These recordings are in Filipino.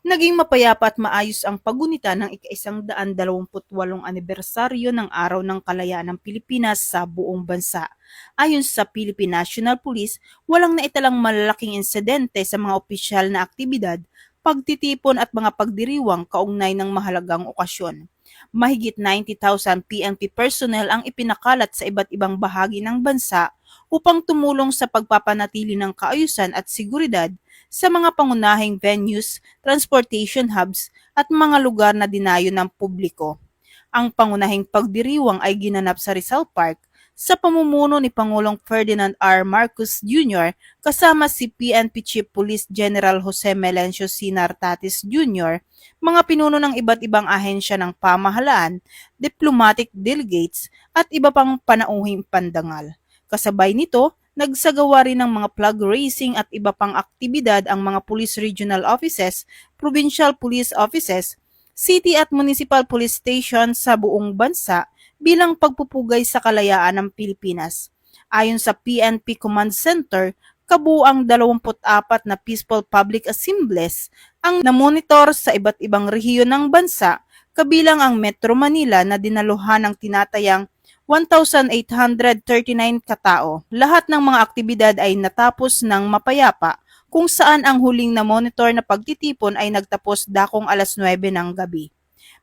Naging mapayapa at maayos ang paggunita ng ika-128 anibersaryo ng Araw ng Kalayaan ng Pilipinas sa buong bansa. Ayon sa Philippine National Police, walang naitalang malalaking insidente sa mga opisyal na aktibidad, pagtitipon at mga pagdiriwang kaugnay ng mahalagang okasyon. Mahigit 90,000 PNP personnel ang ipinakalat sa iba't ibang bahagi ng bansa upang tumulong sa pagpapanatili ng kaayusan at seguridad sa mga pangunahing venues, transportation hubs at mga lugar na dinayo ng publiko. Ang pangunahing pagdiriwang ay ginanap sa Rizal Park sa pamumuno ni Pangulong Ferdinand R. Marcos Jr. kasama si PNP Chief Police General Jose Melencio C. Nartatis Jr., mga pinuno ng iba't ibang ahensya ng pamahalaan, diplomatic delegates at iba pang panauhing pandangal. Kasabay nito, nagsagawa rin ng mga flag raising at iba pang aktibidad ang mga police regional offices, provincial police offices, city at municipal police station sa buong bansa bilang pagpupugay sa kalayaan ng Pilipinas. Ayon sa PNP Command Center, kabuang 24 na peaceful public assemblies ang namonitor sa iba't ibang rehiyon ng bansa, kabilang ang Metro Manila na dinaluhan ng tinatayang 1,839 katao. Lahat ng mga aktibidad ay natapos ng mapayapa, kung saan ang huling na monitor na pagtitipon ay nagtapos dakong 9:00 ng gabi.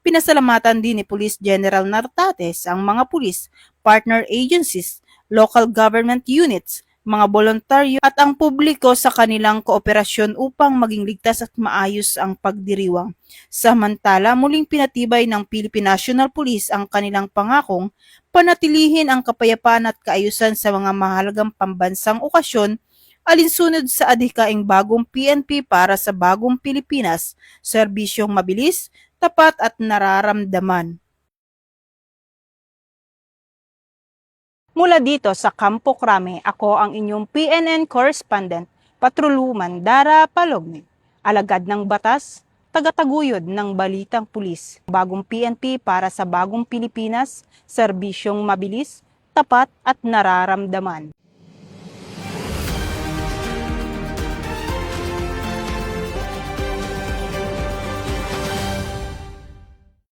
Pinasalamatan din ni Police General Nartates ang mga pulis, partner agencies, local government units, mga voluntaryo at ang publiko sa kanilang kooperasyon upang maging ligtas at maayos ang pagdiriwang. Samantala, muling pinatibay ng Philippine National Police ang kanilang pangakong panatilihin ang kapayapaan at kaayusan sa mga mahalagang pambansang okasyon alinsunod sa adhikaing bagong PNP para sa bagong Pilipinas, serbisyong mabilis, tapat at nararamdaman. Mula dito sa Campo Crame, ako ang inyong PNN correspondent, Patroluman Dara Palogni, alagad ng batas, tagataguyod ng balitang pulis. Bagong PNP para sa bagong Pilipinas, serbisyong mabilis, tapat at nararamdaman.